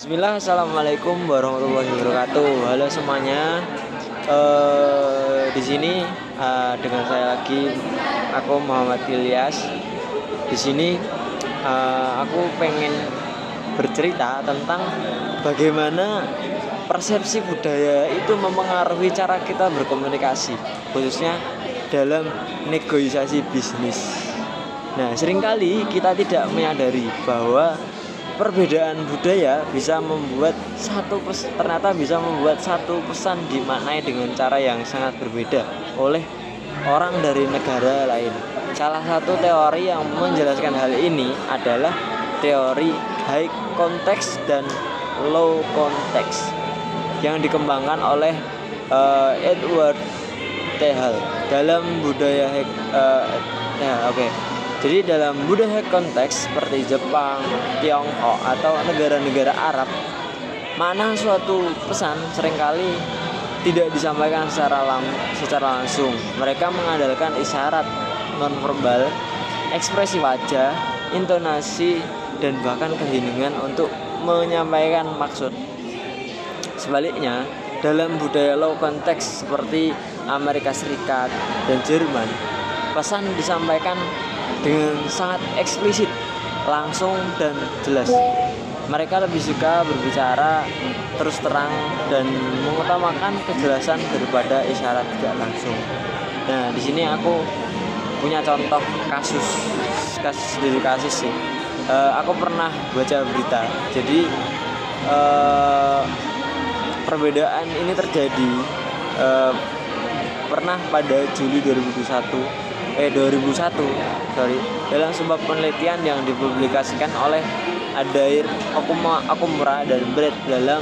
Bismillah, assalamualaikum warahmatullahi wabarakatuh. Halo semuanya. Di sini dengan saya lagi, aku Muhammad Ilyas. Di sini aku pengen bercerita tentang bagaimana persepsi budaya itu mempengaruhi cara kita berkomunikasi, khususnya dalam negosiasi bisnis. Nah, seringkali kita tidak menyadari bahwa perbedaan budaya ternyata bisa membuat satu pesan dimaknai dengan cara yang sangat berbeda oleh orang dari negara lain. Salah satu teori yang menjelaskan hal ini adalah teori high context dan low context yang dikembangkan oleh Edward T. Hall dalam budaya Jadi dalam budaya konteks seperti Jepang, Tiongkok, atau negara-negara Arab, makna suatu pesan seringkali tidak disampaikan secara langsung. Mereka mengandalkan isyarat nonverbal, ekspresi wajah, intonasi, dan bahkan keheningan untuk menyampaikan maksud. Sebaliknya, dalam budaya low konteks seperti Amerika Serikat dan Jerman, pesan disampaikan dengan sangat eksplisit, langsung, dan jelas. Mereka lebih suka berbicara terus terang dan mengutamakan kejelasan daripada isyarat tidak langsung. Nah, di sini aku punya contoh kasus sih. Aku pernah baca berita. Jadi perbedaan ini terjadi pernah pada Juli 2001 dalam sebuah penelitian yang dipublikasikan oleh Adair Okumura dan Brett dalam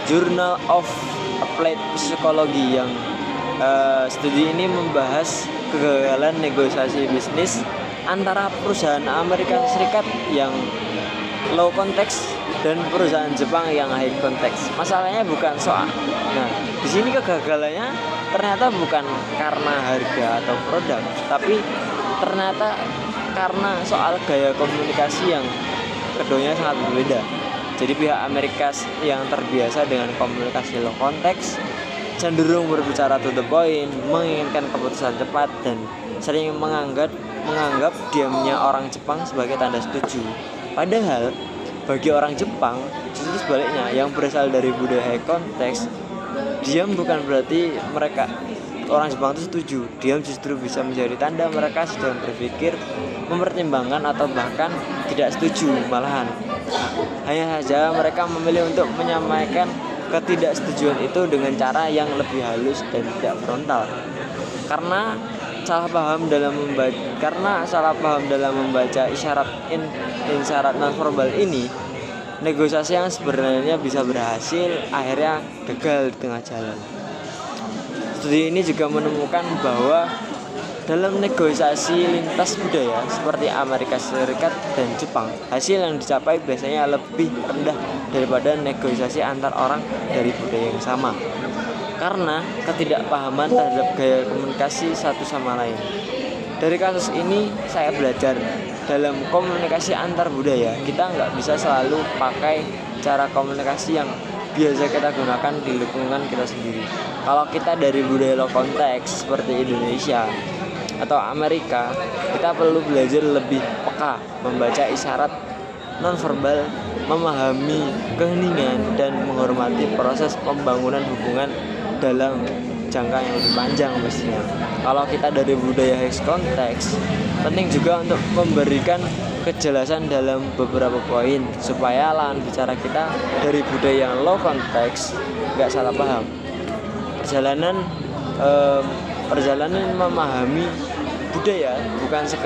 Journal of Applied Psychology. Yang studi ini membahas kegagalan negosiasi bisnis antara perusahaan Amerika Serikat yang low context dan perusahaan Jepang yang high context. Masalahnya bukan soal. Nah, di sini kegagalannya ternyata bukan karena harga atau produk, tapi ternyata karena soal gaya komunikasi yang keduanya sangat berbeda. Jadi pihak Amerika yang terbiasa dengan komunikasi low context cenderung berbicara to the point, menginginkan keputusan cepat, dan sering menganggap diamnya orang Jepang sebagai tanda setuju. Padahal bagi orang Jepang justru sebaliknya, yang berasal dari budaya high context, diam bukan berarti orang Jepang itu setuju. Diam justru bisa menjadi tanda mereka sedang berpikir, mempertimbangkan, atau bahkan tidak setuju malahan. Hanya saja mereka memilih untuk menyampaikan ketidaksetujuan itu dengan cara yang lebih halus dan tidak frontal. Karena salah paham dalam membaca isyarat nonverbal ini, negosiasi yang sebenarnya bisa berhasil akhirnya gagal di tengah jalan. Studi ini juga menemukan bahwa dalam negosiasi lintas budaya seperti Amerika Serikat dan Jepang, hasil yang dicapai biasanya lebih rendah daripada negosiasi antar orang dari budaya yang sama, karena ketidakpahaman terhadap gaya komunikasi satu sama lain. Dari kasus ini saya belajar, dalam komunikasi antar budaya kita nggak bisa selalu pakai cara komunikasi yang biasa kita gunakan di lingkungan kita sendiri. Kalau kita dari budaya low konteks seperti Indonesia atau Amerika, kita perlu belajar lebih peka membaca isyarat nonverbal, memahami keheningan, dan menghormati proses pembangunan hubungan dalam jangka yang lebih panjang pastinya. Kalau kita dari budaya high context, penting juga untuk memberikan kejelasan dalam beberapa poin supaya lawan bicara kita dari budaya yang low context nggak salah paham. Perjalanan memahami budaya bukan sekedar